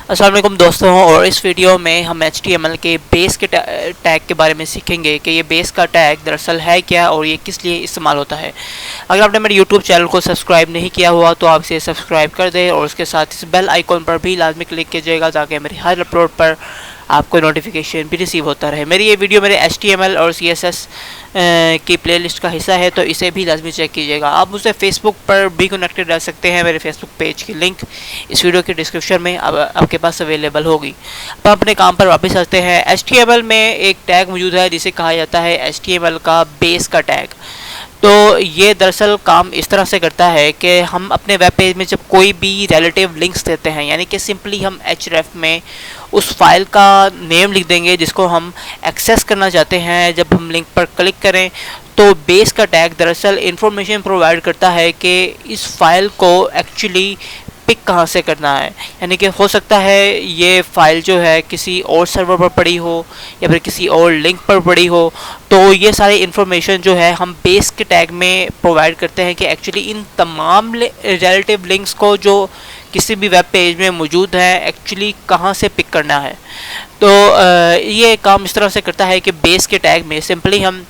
अस्सलाम वालेकुम दोस्तों, और इस वीडियो में हम HTML के बेस के टैग के बारे में सीखेंगे कि ये बेस का टैग दरअसल है क्या और ये किस लिए इस्तेमाल होता है। अगर आपने मेरे YouTube चैनल को सब्सक्राइब नहीं किया हुआ तो आप इसे सब्सक्राइब कर दें और उसके साथ इस बेल आइकॉन पर भी लाजमी क्लिक कीजिएगा ताकि मेरी हर अपलोड पर आपको नोटिफिकेशन भी रिसीव होता रहे। मेरी ये वीडियो मेरे HTML और CSS की प्लेलिस्ट का हिस्सा है, तो इसे भी लाजमी चेक कीजिएगा। आप मुझसे फेसबुक पर भी कनेक्टेड रह सकते हैं। मेरे फेसबुक पेज की लिंक इस वीडियो के डिस्क्रिप्शन में आपके पास अवेलेबल होगी। अब अपने काम पर वापस आते हैं। HTML में एक टैग मौजूद है जिसे कहा जाता है HTML का बेस का टैग। तो ये दरअसल काम इस तरह से करता है कि हम अपने वेब पेज में जब कोई भी रिलेटिव लिंक्स देते हैं, यानी कि सिंपली हम href में उस फाइल का नेम लिख देंगे जिसको हम एक्सेस करना चाहते हैं। जब हम लिंक पर क्लिक करें तो बेस का टैग दरअसल इंफॉर्मेशन प्रोवाइड करता है कि इस फाइल को एक्चुअली पिक कहाँ से करना है। यानी कि हो सकता है ये फ़ाइल जो है किसी और सर्वर पर पड़ी हो या फिर किसी और लिंक पर पड़ी हो। तो ये सारी इन्फॉर्मेशन जो है हम बेस के टैग में प्रोवाइड करते हैं कि एक्चुअली इन तमाम रिलेटिव लिंक्स को जो किसी भी वेब पेज में मौजूद है एक्चुअली कहाँ से पिक करना है। तो ये काम इस तरह से करता है कि बेस के टैग में सिंपली हम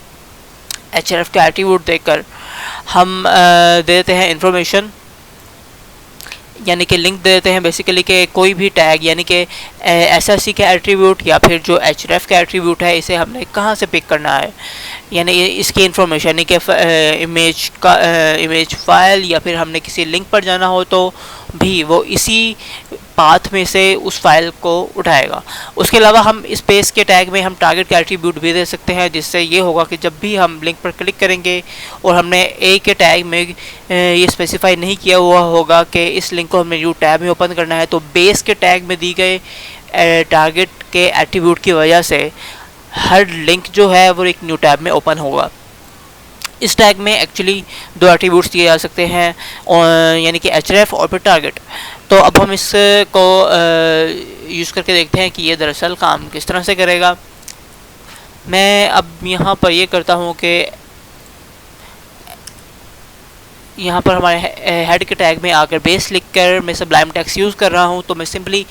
href का एट्रीब्यूट देकर हम दे देते हैं इन्फॉर्मेशन, यानी कि लिंक दे देते हैं बेसिकली कि कोई भी टैग यानी कि SRC का एट्रीब्यूट या फिर जो href का एट्रीब्यूट है इसे हमने कहाँ से पिक करना है, यानी इसकी इन्फॉर्मेशन यानी कि इमेज फाइल या फिर हमने किसी लिंक पर जाना हो तो भी वो इसी पाथ में से उस फाइल को उठाएगा। उसके अलावा हम इस बेस के टैग में हम टारगेट का एट्रीब्यूट भी दे सकते हैं, जिससे ये होगा कि जब भी हम लिंक पर क्लिक करेंगे और हमने ए के टैग में ये स्पेसिफाई नहीं किया हुआ होगा कि इस लिंक को हमें न्यू टैब में ओपन करना है, तो बेस के टैग में दी गए टारगेट के एट्रीब्यूट की वजह से हर लिंक जो है वो एक न्यू टैब में ओपन होगा। इस टैग में एक्चुअली दो एट्रीब्यूट्स दिए जा सकते हैं, यानी कि href और फिर टारगेट। तो अब हम इसको यूज़ करके देखते हैं कि ये दरअसल काम किस तरह से करेगा। मैं अब यहाँ पर ये करता हूँ कि यहाँ पर हमारे हेड के टैग में आकर बेस लिख कर मैं सबलाइम टेक्स्ट यूज़ कर रहा हूँ, तो मैं सिंपली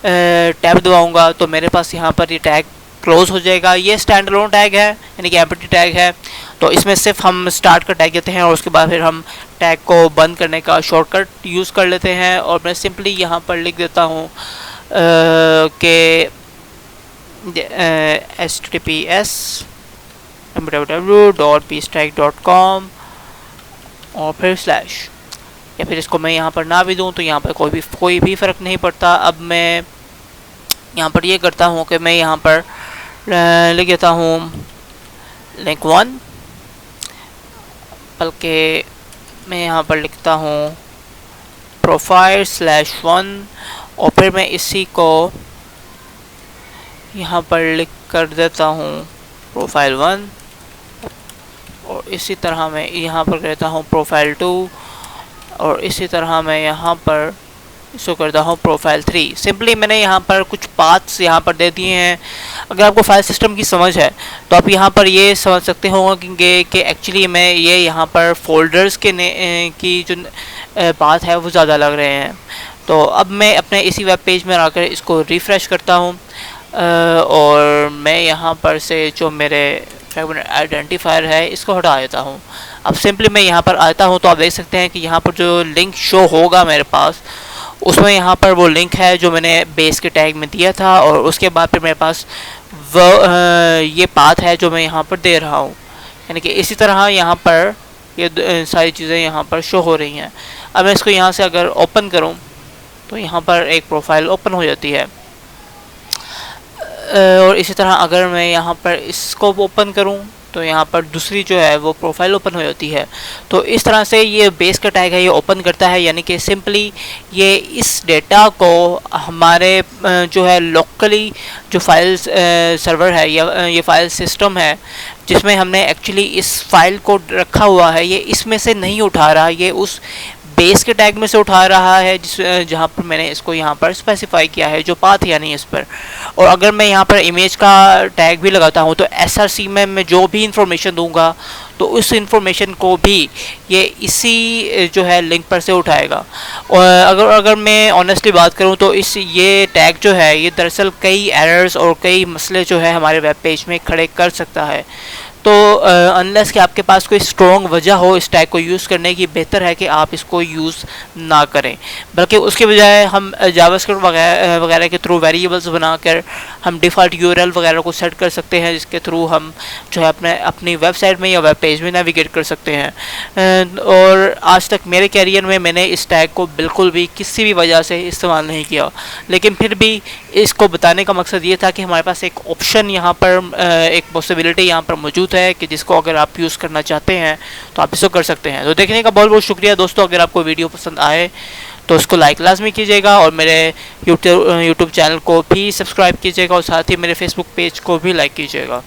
टैब दबाऊँगा तो मेरे पास यहाँ पर ये टैग क्लोज हो जाएगा। ये स्टैंड अलोन टैग है, यानी कि एम्प्टी टैग है। तो इसमें सिर्फ हम स्टार्ट का टैग देते हैं और उसके बाद फिर हम टैग को बंद करने का शॉर्टकट यूज़ कर लेते हैं। और मैं सिंपली यहाँ पर लिख देता हूँ कि https www.pstag.com और फिर स्लैश, या फिर इसको मैं यहाँ पर ना भी दूँ तो यहाँ पर कोई भी फ़र्क नहीं पड़ता। अब मैं यहाँ पर ये करता हूँ कि मैं यहाँ पर लिख देता हूँ लिंक 1, बल्कि मैं यहाँ पर लिखता हूँ profile/1 और फिर मैं इसी को यहाँ पर लिख कर देता हूँ profile1 और इसी तरह मैं यहाँ पर करता हूँ profile2 और इसी तरह मैं यहाँ पर इसको करता हूँ profile3। सिंपली मैंने यहाँ पर कुछ पाथ्स यहाँ पर दे दिए हैं। अगर आपको फाइल सिस्टम की समझ है तो आप यहाँ पर ये समझ सकते होंगे कि एक्चुअली मैं ये यहाँ पर फोल्डर्स के की जो पाथ है वो ज़्यादा लग रहे हैं। तो अब मैं अपने इसी वेब पेज में आकर इसको रिफ़्रेश करता हूँ और मैं यहाँ पर से जो मेरे फ्रैगमेंट आइडेंटिफायर है इसको हटा देता हूँ। अब सिंपली मैं यहाँ पर आता हूँ तो आप देख सकते हैं कि यहाँ पर जो लिंक शो होगा मेरे पास उसमें यहाँ पर वो लिंक है जो मैंने बेस के टैग में दिया था और उसके बाद फिर मेरे पास वो ये पाथ है जो मैं यहाँ पर दे रहा हूँ। यानी कि इसी तरह यहाँ पर ये सारी चीज़ें यहाँ पर शो हो रही हैं। अब मैं इसको यहाँ से अगर ओपन करूँ तो यहाँ पर एक प्रोफाइल ओपन हो जाती है और इसी तरह अगर मैं यहाँ पर इसको ओपन करूँ तो यहाँ पर दूसरी जो है वो प्रोफाइल ओपन हो जाती है। तो इस तरह से ये बेस का टैग है ये ओपन करता है, यानी कि सिंपली ये इस डेटा को हमारे जो है लोकली जो फाइल सर्वर है या ये फाइल सिस्टम है जिसमें हमने एक्चुअली इस फाइल को रखा हुआ है, ये इसमें से नहीं उठा रहा, ये उस बेस के टैग में से उठा रहा है जहाँ पर मैंने इसको यहाँ पर स्पेसिफाई किया है जो पाथ यानी इस पर। और अगर मैं यहाँ पर इमेज का टैग भी लगाता हूँ तो SRC में मैं जो भी इंफॉर्मेशन दूंगा तो उस इंफॉर्मेशन को भी ये इसी जो है लिंक पर से उठाएगा। और अगर मैं ऑनेस्टली बात करूं तो ये टैग जो है ये दरअसल कई एरर्स और कई मसले जो है हमारे वेब पेज में खड़े कर सकता है। तो अनलेस कि आपके पास कोई स्ट्रॉन्ग वजह हो इस टैग को यूज़ करने की, बेहतर है कि आप इसको यूज़ ना करें, बल्कि उसके बजाय हम जावास्क्रिप्ट वगैरह के थ्रू वेरिएबल्स बनाकर हम डिफ़ॉल्ट यूआरएल वगैरह को सेट कर सकते हैं, जिसके थ्रू हम जो है अपनी वेबसाइट में या वेब पेज में नेविगेट कर सकते हैं। और आज तक मेरे कैरियर में मैंने इस टैग को बिल्कुल भी किसी भी वजह से इस्तेमाल नहीं किया, लेकिन फिर भी इसको बताने का मकसद ये था कि हमारे पास एक ऑप्शन यहाँ पर, एक पॉसिबिलिटी यहाँ पर मौजूद है कि जिसको अगर आप यूज़ करना चाहते हैं तो आप इसको कर सकते हैं। तो देखने का बहुत बहुत शुक्रिया दोस्तों। अगर आपको वीडियो पसंद आए तो उसको लाइक लाजमी कीजिएगा और मेरे यूट्यूब चैनल को भी सब्सक्राइब कीजिएगा और साथ ही मेरे फेसबुक पेज को भी लाइक कीजिएगा।